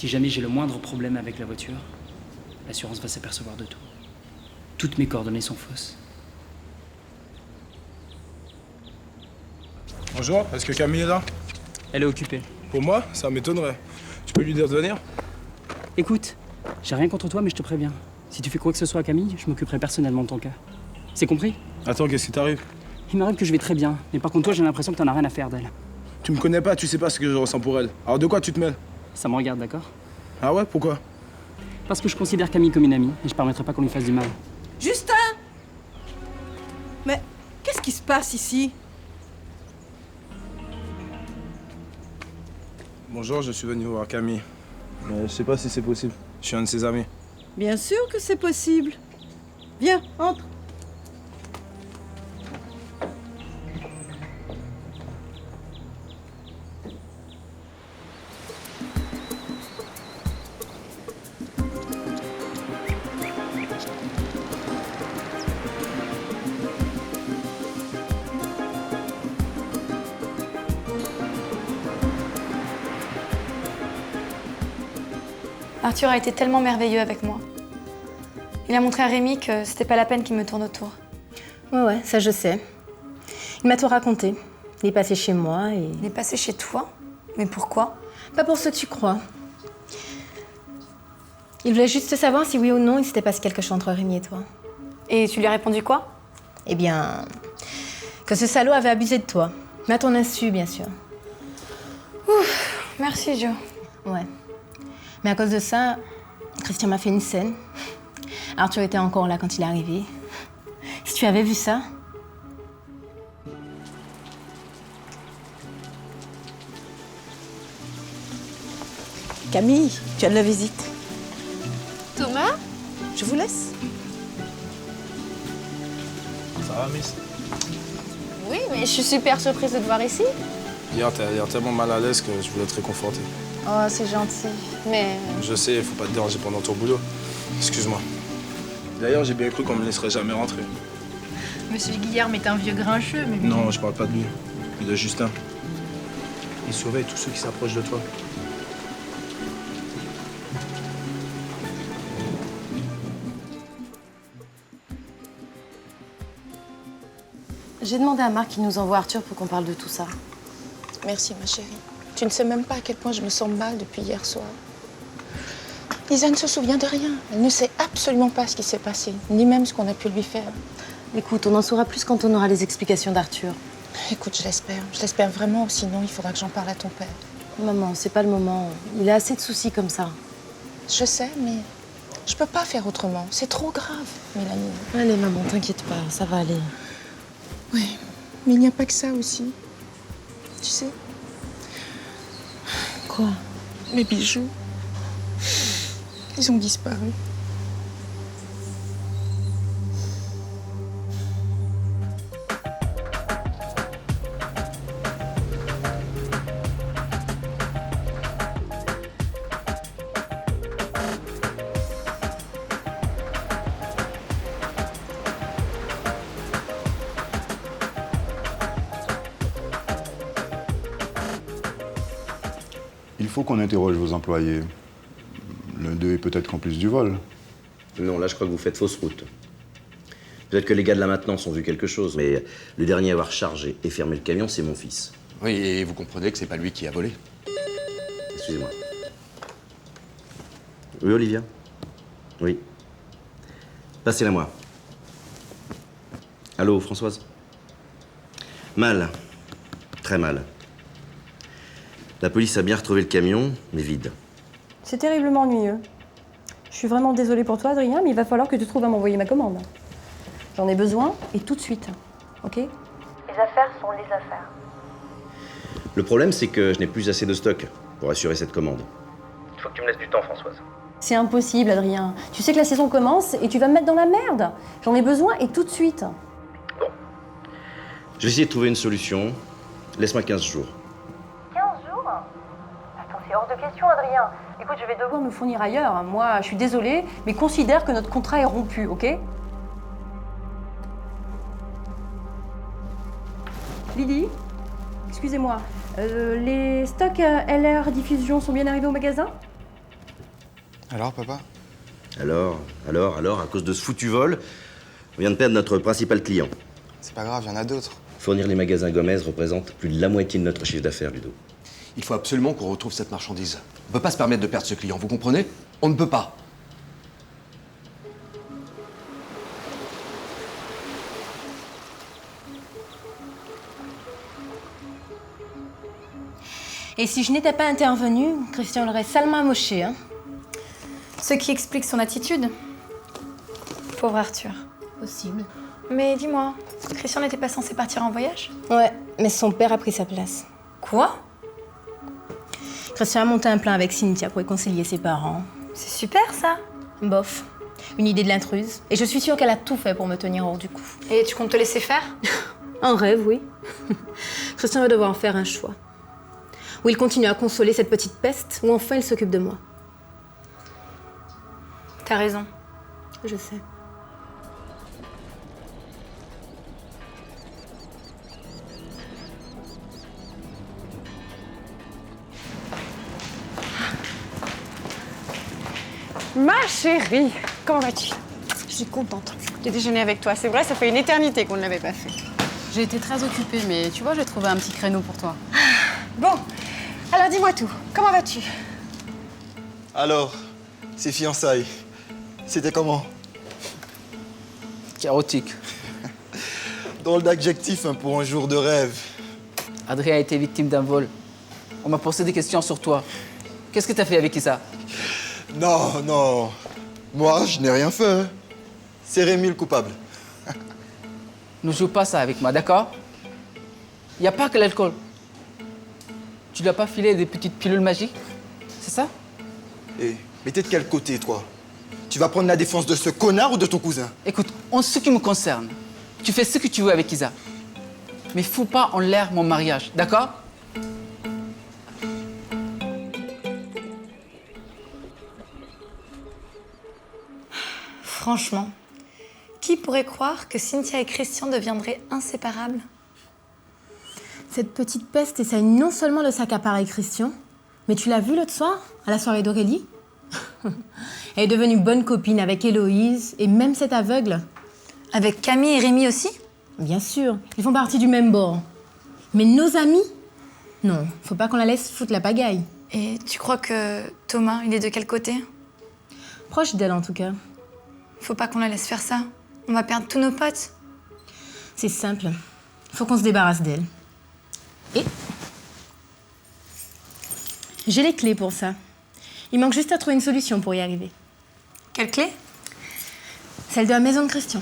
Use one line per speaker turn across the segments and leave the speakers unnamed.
Si jamais j'ai le moindre problème avec la voiture, l'assurance va s'apercevoir de tout. Toutes mes coordonnées sont fausses.
Bonjour, est-ce que Camille est là?
Elle est occupée.
Pour moi, ça m'étonnerait. Tu peux lui dire de venir?
Écoute, j'ai rien contre toi, mais je te préviens. Si tu fais quoi que ce soit à Camille, je m'occuperai personnellement de ton cas. C'est compris?
Attends, qu'est-ce qui t'arrive?
Il m'arrive que je vais très bien, mais par contre toi, j'ai l'impression que t'en as rien à faire d'elle.
Tu me connais pas, tu sais pas ce que je ressens pour elle. Alors de quoi tu te mêles?
Ça me regarde, d'accord?
Ah ouais, pourquoi?
Parce que je considère Camille comme une amie, et je permettrai pas qu'on lui fasse du mal.
Justin! Mais qu'est-ce qui se passe ici?
Bonjour, je suis venu voir Camille. Mais je sais pas si c'est possible. Je suis un de ses amis.
Bien sûr que c'est possible. Viens, entre.
Arthur a été tellement merveilleux avec moi. Il a montré à Rémi que c'était pas la peine qu'il me tourne autour.
Ouais, ça je sais. Il m'a tout raconté. Il est passé chez moi et...
Il est passé chez toi? Mais pourquoi?
Pas pour ce que tu crois. Il voulait juste savoir si oui ou non il s'était passé quelque chose entre Rémi et toi.
Et tu lui as répondu quoi?
Eh bien... que ce salaud avait abusé de toi. Mais à ton insu, bien sûr.
Ouf, merci Joe.
Ouais. Mais à cause de ça, Christian m'a fait une scène. Arthur était encore là quand il est arrivé. Si tu avais vu ça...
Camille, tu as de la visite.
Thomas?
Je vous laisse.
Ça va, Miss?
Oui, mais je suis super surprise de te voir ici.
Hier, t'as l'air tellement mal à l'aise que je voulais te réconforter.
Oh, c'est gentil. Mais
Je sais, faut pas te déranger pendant ton boulot. Excuse-moi. D'ailleurs, j'ai bien cru qu'on me laisserait jamais rentrer.
Monsieur Guillerme est un vieux grincheux, mais...
Non, je parle pas de lui, mais de Justin. Il surveille tous ceux qui s'approchent de toi.
J'ai demandé à Marc qu'il nous envoie Arthur pour qu'on parle de tout ça.
Merci, ma chérie. Tu ne sais même pas à quel point je me sens mal depuis hier soir. Lisa ne se souvient de rien. Elle ne sait absolument pas ce qui s'est passé, ni même ce qu'on a pu lui faire.
Écoute, on en saura plus quand on aura les explications d'Arthur.
Écoute, je l'espère. Je l'espère vraiment, sinon il faudra que j'en parle à ton père.
Maman, c'est pas le moment. Il a assez de soucis comme ça.
Je sais, mais je peux pas faire autrement. C'est trop grave, Mélanie.
Allez, maman, t'inquiète pas, ça va aller.
Oui, mais il n'y a pas que ça aussi. Tu sais,
Quoi?
mes bijoux, ils ont disparu.
Il faut qu'on interroge vos employés. L'un d'eux est peut-être complice du vol.
Non, là, je crois que vous faites fausse route. Peut-être que les gars de la maintenance ont vu quelque chose, mais le dernier à avoir chargé et fermé le camion, c'est mon fils.
Oui, et vous comprenez que c'est pas lui qui a volé.
Excusez-moi. Oui, Olivia? Oui. Passez-la moi. Allô, Françoise? Mal. Très mal. La police a bien retrouvé le camion, mais vide.
C'est terriblement ennuyeux. Je suis vraiment désolée pour toi, Adrien, mais il va falloir que tu trouves à m'envoyer ma commande. J'en ai besoin, et tout de suite, ok? Les affaires sont les affaires.
Le problème, c'est que je n'ai plus assez de stock pour assurer cette commande. Il faut que tu me laisses du temps, Françoise.
C'est impossible, Adrien. Tu sais que la saison commence et tu vas me mettre dans la merde. J'en ai besoin, et tout de suite.
Je vais essayer de trouver une solution. Laisse-moi 15 jours.
15 jours? Attends, c'est hors de question, Adrien. Écoute, je vais devoir me fournir ailleurs. Moi, je suis désolée, mais considère que notre contrat est rompu, ok? Lydie, excusez-moi. Les stocks LR Diffusion sont bien arrivés au magasin?
Alors, papa?
Alors, à cause de ce foutu vol, on vient de perdre notre principal client.
C'est pas grave, il y en a d'autres.
Fournir les magasins Gomez représente plus de la moitié de notre chiffre d'affaires, Ludo.
Il faut absolument qu'on retrouve cette marchandise. On peut pas se permettre de perdre ce client, vous comprenez? On ne peut pas.
Et si je n'étais pas intervenue, Christian l'aurait salement amoché, hein.
Ce qui explique son attitude. Pauvre Arthur.
Possible.
Mais dis-moi, Christian n'était pas censé partir en voyage?
Ouais, mais son père a pris sa place.
Quoi?
Christian a monté un plan avec Cynthia pour réconcilier ses parents.
C'est super, ça.
Bof. Une idée de l'intruse. Et je suis sûre qu'elle a tout fait pour me tenir hors du coup.
Et tu comptes te laisser faire?
En rêve, oui. Christian va devoir en faire un choix. Ou il continue à consoler cette petite peste, ou enfin il s'occupe de moi.
T'as raison.
Je sais.
Ma chérie, comment vas-tu? Je suis contente de déjeuner avec toi. C'est vrai, ça fait une éternité qu'on ne l'avait pas fait.
J'ai été très occupée, mais tu vois, j'ai trouvé un petit créneau pour toi.
Bon, alors dis-moi tout. Comment vas-tu?
Alors, ces fiançailles, c'était comment?
Chaotique.
Drôle d'adjectif hein, pour un jour de rêve.
Adrien a été victime d'un vol. On m'a posé des questions sur toi. Qu'est-ce que t'as fait avec Isa?
Non, non. Moi, je n'ai rien fait. Hein. C'est Rémi le coupable.
Ne joue pas ça avec moi, d'accord? Il n'y a pas que l'alcool. Tu lui as pas filé des petites pilules magiques? C'est ça?
Mais t'es de quel côté, toi? Tu vas prendre la défense de ce connard ou de ton cousin?
Écoute, en ce qui me concerne, tu fais ce que tu veux avec Isa. Mais fous pas en l'air mon mariage, d'accord?
Franchement, qui pourrait croire que Cynthia et Christian deviendraient inséparables?
Cette petite peste essaye non seulement de s'accaparer Christian, mais tu l'as vu l'autre soir, à la soirée d'Aurélie? Elle est devenue bonne copine avec Héloïse et même cette aveugle.
Avec Camille et Rémi aussi?
Bien sûr, ils font partie du même bord. Mais nos amis? Non, faut pas qu'on la laisse foutre la pagaille.
Et tu crois que Thomas, il est de quel côté?
Proche d'elle en tout cas.
Faut pas qu'on la laisse faire ça. On va perdre tous nos potes.
C'est simple. Faut qu'on se débarrasse d'elle. Et j'ai les clés pour ça. Il manque juste à trouver une solution pour y arriver.
Quelle clé?
Celle de la maison de Christian.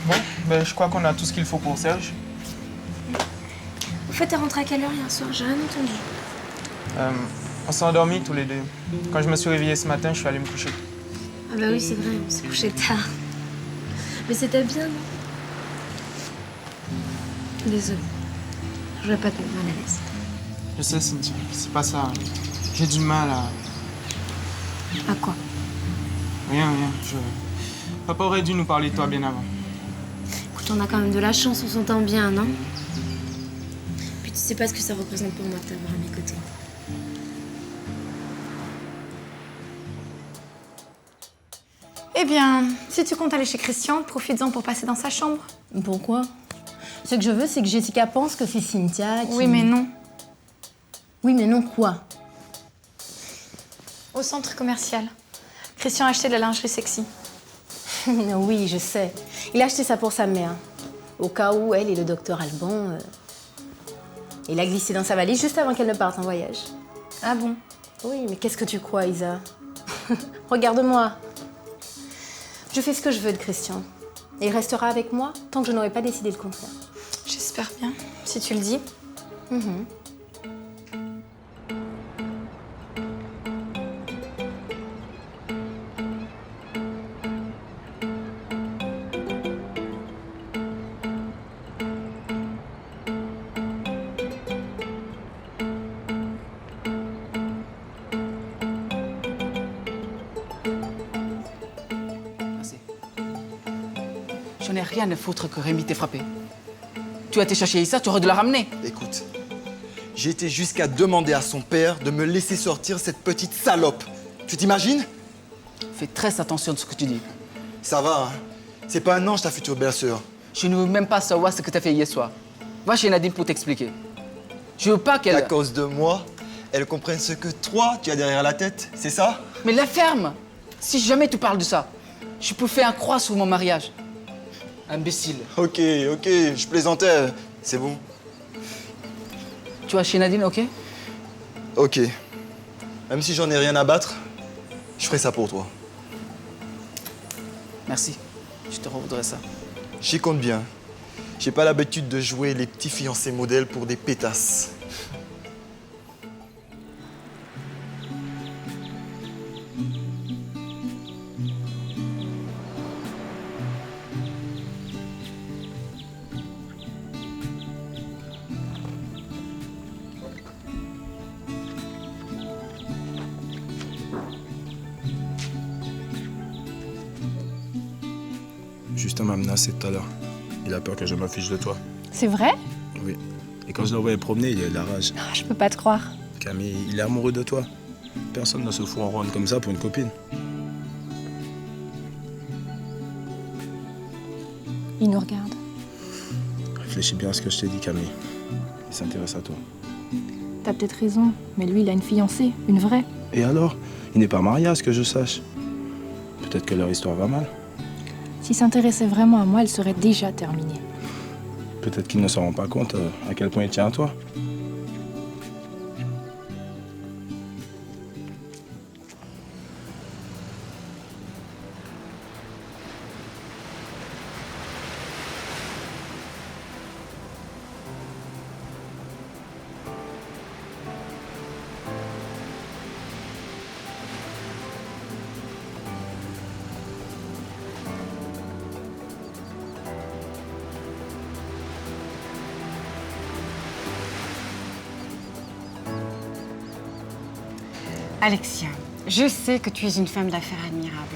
Bon, ben, je crois qu'on a tout ce qu'il faut pour Serge.
En fait, t'es rentré à quelle heure hier soir? J'ai rien entendu.
On s'est endormis tous les deux. Quand je me suis réveillée ce matin, je suis allé me coucher.
Ah bah oui, c'est vrai, on s'est couché tard. Mais c'était bien, non? Désolée. Je voulais pas te mettre mal à l'aise.
Je sais, Cynthia, c'est pas ça. J'ai du mal à...
À quoi?
Rien. Papa aurait dû nous parler de toi bien avant.
Écoute, on a quand même de la chance, on s'entend bien, non? Puis tu sais pas ce que ça représente pour moi de t'avoir à mes côtés.
Eh bien, si tu comptes aller chez Christian, profites-en pour passer dans sa chambre.
Pourquoi? Ce que je veux, c'est que Jessica pense que c'est Cynthia qui...
Oui, mais non.
Oui, mais non quoi?
Au centre commercial. Christian a acheté de la lingerie sexy.
Oui, je sais. Il a acheté ça pour sa mère. Au cas où elle et le docteur Alban... Il a glissé dans sa valise juste avant qu'elle ne parte en voyage.
Ah bon?
Oui, mais qu'est-ce que tu crois, Isa? Regarde-moi. Je fais ce que je veux de Christian. Et il restera avec moi tant que je n'aurai pas décidé le contraire.
J'espère bien, si tu le dis.
j'en ai rien à foutre que Rémi t'ait frappé. Tu as été chercher Issa, tu aurais dû la ramener.
Écoute, j'ai été jusqu'à demander à son père de me laisser sortir cette petite salope. Tu t'imagines?
Fais très attention de ce que tu dis.
Ça va, hein? C'est pas un ange, ta future belle-sœur.
Je ne veux même pas savoir ce que tu as fait hier soir. Va chez Nadine pour t'expliquer. Je veux pas qu'elle...
À cause de moi, elle comprenne ce que toi, tu as derrière la tête, c'est ça?
Mais la ferme! Si jamais tu parles de ça, je peux faire un croix sur mon mariage. Imbécile.
Ok, je plaisantais, c'est bon.
Tu vas chez Nadine, ok?
Ok. Même si j'en ai rien à battre, je ferai ça pour toi.
Merci. Je te revoudrais ça.
J'y compte bien. J'ai pas l'habitude de jouer les petits fiancés modèles pour des pétasses.
Justin m'a menacé tout à l'heure. Il a peur que je m'affiche de toi.
C'est vrai?
Oui. Et quand je l'ai envoyé promener, il a eu de la rage.
Je peux pas te croire.
Camille, il est amoureux de toi. Personne ne se fout en ronde comme ça pour une copine.
Il nous regarde.
Réfléchis bien à ce que je t'ai dit, Camille. Il s'intéresse à toi.
T'as peut-être raison, mais lui, il a une fiancée, une vraie.
Et alors? Il n'est pas marié à ce que je sache. Peut-être que leur histoire va mal.
S'il s'intéressait vraiment à moi, elle serait déjà terminée.
Peut-être qu'il ne se rend pas compte à quel point il tient à toi.
Alexia, je sais que tu es une femme d'affaires admirable.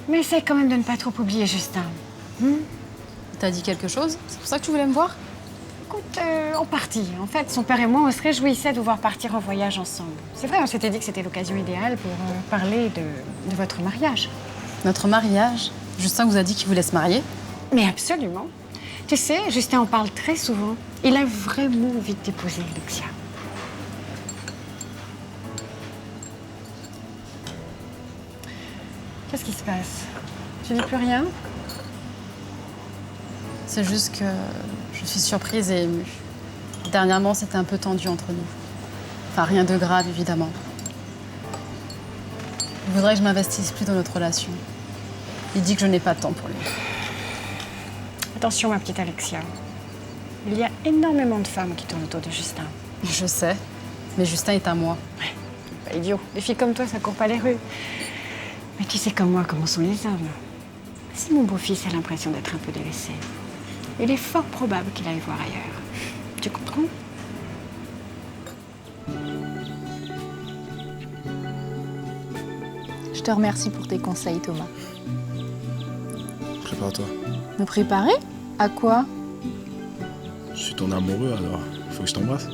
Mais essaie quand même de ne pas trop oublier Justin.
T'as dit quelque chose? C'est pour ça que tu voulais me voir?
Écoute, en partie. En fait, son père et moi, on se réjouissait de pouvoir partir en voyage ensemble. C'est vrai, on s'était dit que c'était l'occasion idéale pour parler de votre mariage.
Notre mariage? Justin vous a dit qu'il voulait se marier?
Mais absolument. Tu sais, Justin en parle très souvent. Il a vraiment envie de t'épouser, Alexia. Qu'est-ce qui se passe? Tu dis plus rien?
C'est juste que je suis surprise et émue. Dernièrement, c'était un peu tendu entre nous. Enfin, rien de grave, évidemment. Il voudrait que je m'investisse plus dans notre relation. Il dit que je n'ai pas de temps pour lui.
Attention, ma petite Alexia. Il y a énormément de femmes qui tournent autour de Justin.
Je sais, mais Justin est à moi.
Ouais, pas idiot. Des filles comme toi, ça court pas les rues. Mais tu sais comme moi comment sont les hommes. Si mon beau-fils a l'impression d'être un peu délaissé, il est fort probable qu'il aille voir ailleurs. Tu comprends?
Je te remercie pour tes conseils, Thomas.
Prépare-toi.
Me préparer? À quoi?
Je suis ton amoureux, alors il faut que je t'embrasse.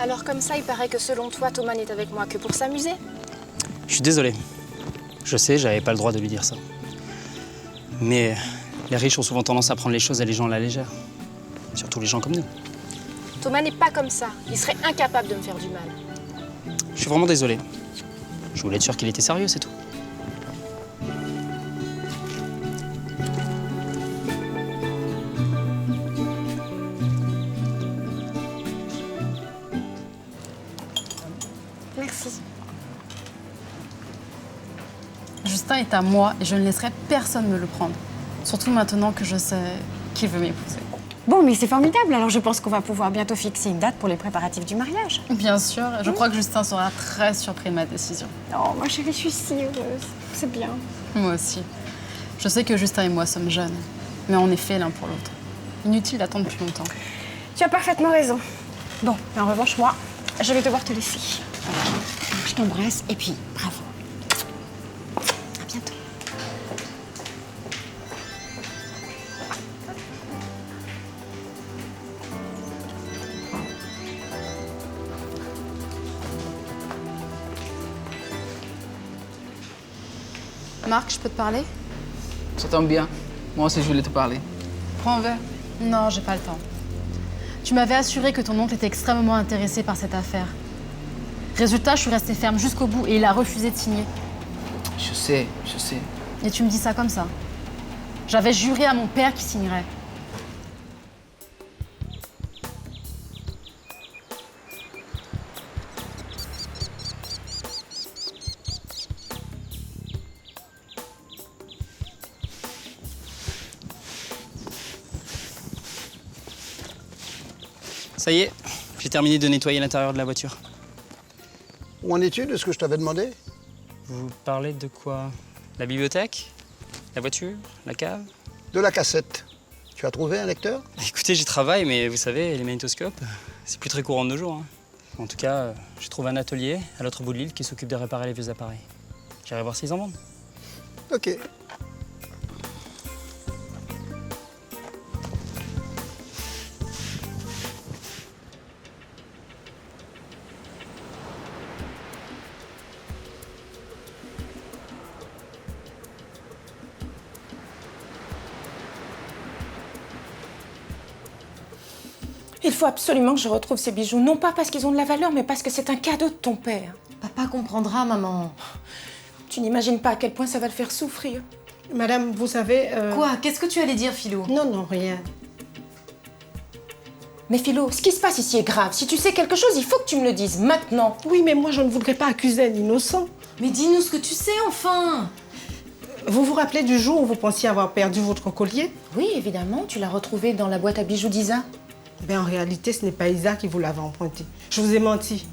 Alors comme ça, il paraît que selon toi, Thomas n'est avec moi que pour s'amuser?
Je suis désolé. Je sais, j'avais pas le droit de lui dire ça. Mais les riches ont souvent tendance à prendre les choses et les gens à la légère. Surtout les gens comme nous.
Thomas n'est pas comme ça. Il serait incapable de me faire du mal.
Je suis vraiment désolé. Je voulais être sûr qu'il était sérieux, c'est tout.
Merci.
Justin est à moi et je ne laisserai personne me le prendre. Surtout maintenant que je sais qu'il veut m'épouser.
Bon, mais c'est formidable. Alors je pense qu'on va pouvoir bientôt fixer une date pour les préparatifs du mariage.
Bien sûr, je crois que Justin sera très surpris de ma décision.
Oh, ma chérie, je suis si heureuse. C'est bien.
Moi aussi. Je sais que Justin et moi sommes jeunes, mais on est faits l'un pour l'autre. Inutile d'attendre plus longtemps.
Tu as parfaitement raison. Bon, mais en revanche, moi, je vais devoir te laisser. Je t'embrasse et puis bravo. À bientôt.
Marc, je peux te parler?
Ça tombe bien. Moi aussi, je voulais te parler. Prends un verre.
Non, j'ai pas le temps. Tu m'avais assuré que ton oncle était extrêmement intéressé par cette affaire. Résultat, je suis restée ferme jusqu'au bout et il a refusé de signer.
Je sais.
Et tu me dis ça comme ça? J'avais juré à mon père qu'il signerait.
Ça y est, j'ai terminé de nettoyer l'intérieur de la voiture.
Où en es-tu de ce que je t'avais demandé?
Vous parlez de quoi? La bibliothèque? La voiture? La cave?
De la cassette. Tu as trouvé un lecteur?
Écoutez, j'y travaille, mais vous savez, les magnétoscopes, c'est plus très courant de nos jours. En tout cas, j'ai trouvé un atelier à l'autre bout de l'île qui s'occupe de réparer les vieux appareils. J'irai voir s'ils en vendent.
Ok.
Il faut absolument que je retrouve ces bijoux, non pas parce qu'ils ont de la valeur, mais parce que c'est un cadeau de ton père.
Papa comprendra, maman.
Tu n'imagines pas à quel point ça va le faire souffrir.
Madame, vous savez...
Quoi? Qu'est-ce que tu allais dire, Philo?
Non, rien.
Mais Philo, ce qui se passe ici est grave. Si tu sais quelque chose, il faut que tu me le dises, maintenant.
Oui, mais moi, je ne voudrais pas accuser un innocent.
Mais dis-nous ce que tu sais, enfin!
Vous vous rappelez du jour où vous pensiez avoir perdu votre collier?
Oui, évidemment. Tu l'as retrouvé dans la boîte à bijoux d'Isa.
Ben, en réalité, ce n'est pas Isa qui vous l'avait emprunté. Je vous ai menti.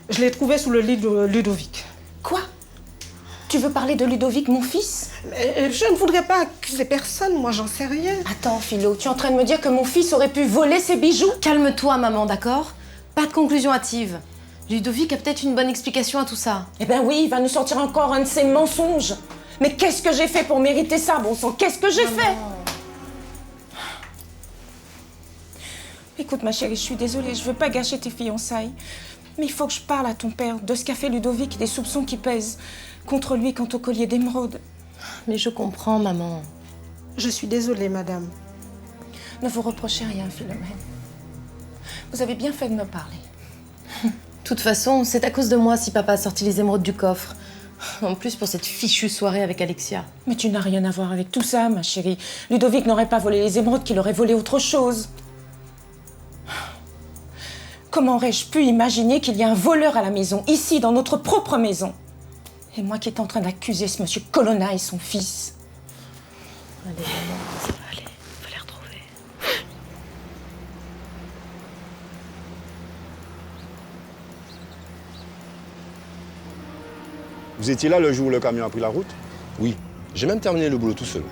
Je l'ai trouvé sous le lit de Ludovic.
Quoi? Tu veux parler de Ludovic, mon fils?
Je ne voudrais pas accuser personne, moi, j'en sais rien.
Attends, Philo, tu es en train de me dire que mon fils aurait pu voler ses bijoux?
Calme-toi, maman, d'accord? Pas de conclusion hâtive. Ludovic a peut-être une bonne explication à tout ça.
Eh ben oui, il va nous sortir encore un de ses mensonges. Mais qu'est-ce que j'ai fait pour mériter ça, bon sang? Qu'est-ce que j'ai fait? Écoute, ma chérie, je suis désolée, je veux pas gâcher tes fiançailles. Mais il faut que je parle à ton père de ce qu'a fait Ludovic et des soupçons qui pèsent contre lui quant au collier d'émeraude.
Mais je comprends, maman.
Je suis désolée, madame.
Ne vous reprochez rien, Philomène. Vous avez bien fait de me parler.
De toute façon, c'est à cause de moi si papa a sorti les émeraudes du coffre. En plus, pour cette fichue soirée avec Alexia.
Mais tu n'as rien à voir avec tout ça, ma chérie. Ludovic n'aurait pas volé les émeraudes, qu'il aurait volé autre chose. Comment aurais-je pu imaginer qu'il y a un voleur à la maison, ici, dans notre propre maison? Et moi qui étais en train d'accuser ce monsieur Colonna et son fils.
Allez, maman, ça va aller. On va les retrouver.
Vous étiez là le jour où le camion a pris la route?
Oui, j'ai même terminé le boulot tout seul.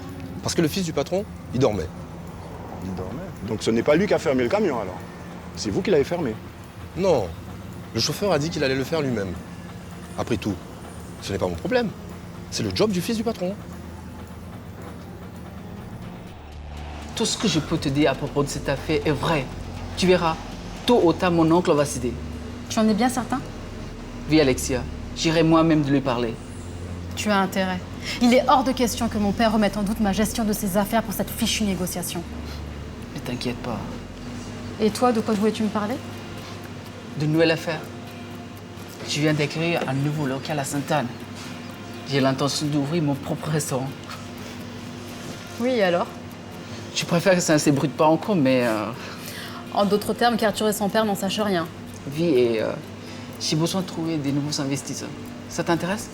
Parce que le fils du patron, il dormait.
Il dormait? Donc ce n'est pas lui qui a fermé le camion alors? C'est vous qui l'avez fermé?
Non, le chauffeur a dit qu'il allait le faire lui-même. Après tout, ce n'est pas mon problème. C'est le job du fils du patron.
Tout ce que je peux te dire à propos de cette affaire est vrai. Tu verras, tôt ou tard, mon oncle va céder.
Tu en es bien certain?
Oui, Alexia. J'irai moi-même de lui parler.
Tu as intérêt. Il est hors de question que mon père remette en doute ma gestion de ses affaires pour cette fichue négociation.
Ne t'inquiète pas.
Et toi, de quoi voulais-tu me parler?
De nouvelles affaires. Je viens d'acquérir un nouveau local à Sainte-Anne. J'ai l'intention d'ouvrir mon propre restaurant.
Oui, et alors?
Je préfère que ça ne s'ébruite pas encore, mais...
En d'autres termes, qu'Arthur et son père n'en sachent rien.
Oui, et j'ai besoin de trouver des nouveaux investisseurs. Ça t'intéresse?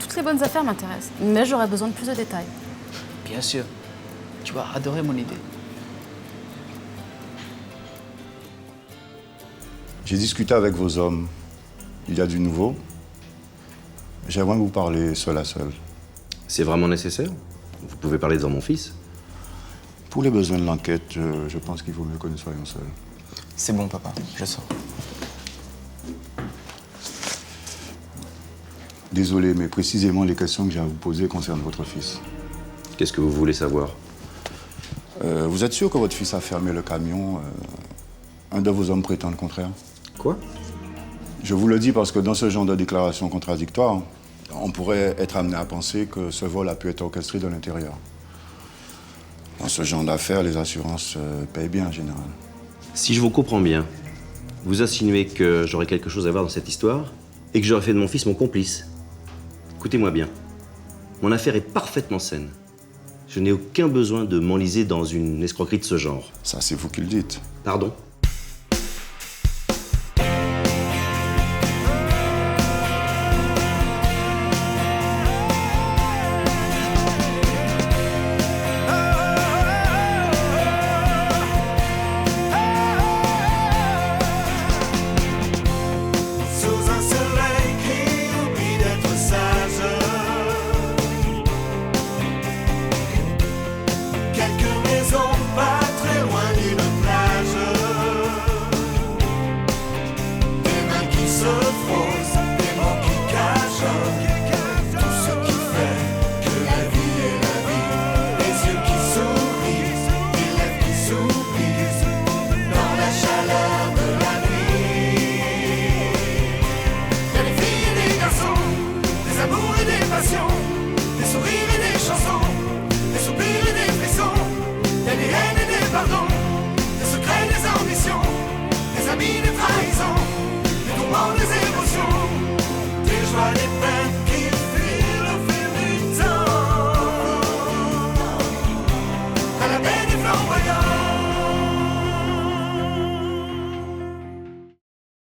Tout toutes les bonnes affaires m'intéressent, mais j'aurais besoin de plus de détails.
Bien sûr. Tu vas adorer mon idée.
J'ai discuté avec vos hommes. Il y a du nouveau. J'aimerais vous parler seul à seul.
C'est vraiment nécessaire? Vous pouvez parler devant mon fils?
Pour les besoins de l'enquête, je pense qu'il vaut mieux que nous soyons seuls.
C'est bon, papa, je sors.
Désolé, mais précisément les questions que j'ai à vous poser concernent votre fils.
Qu'est-ce que vous voulez savoir?
Vous êtes sûr que votre fils a fermé le camion? Un de vos hommes prétend le contraire.
Quoi?
Je vous le dis parce que dans ce genre de déclaration contradictoire, on pourrait être amené à penser que ce vol a pu être orchestré de l'intérieur. Dans ce genre d'affaires, les assurances payent bien en général.
Si je vous comprends bien, vous insinuez que j'aurais quelque chose à voir dans cette histoire et que j'aurais fait de mon fils mon complice. Écoutez-moi bien, mon affaire est parfaitement saine. Je n'ai aucun besoin de m'enliser dans une escroquerie de ce genre.
Ça, c'est vous qui le dites.
Pardon?
Des sourires et des chansons, des soupirs et des frissons, des haines et des pardons, des secrets, des ambitions, des amis, des trahisons, des tourments, des émotions, des joies, des peines.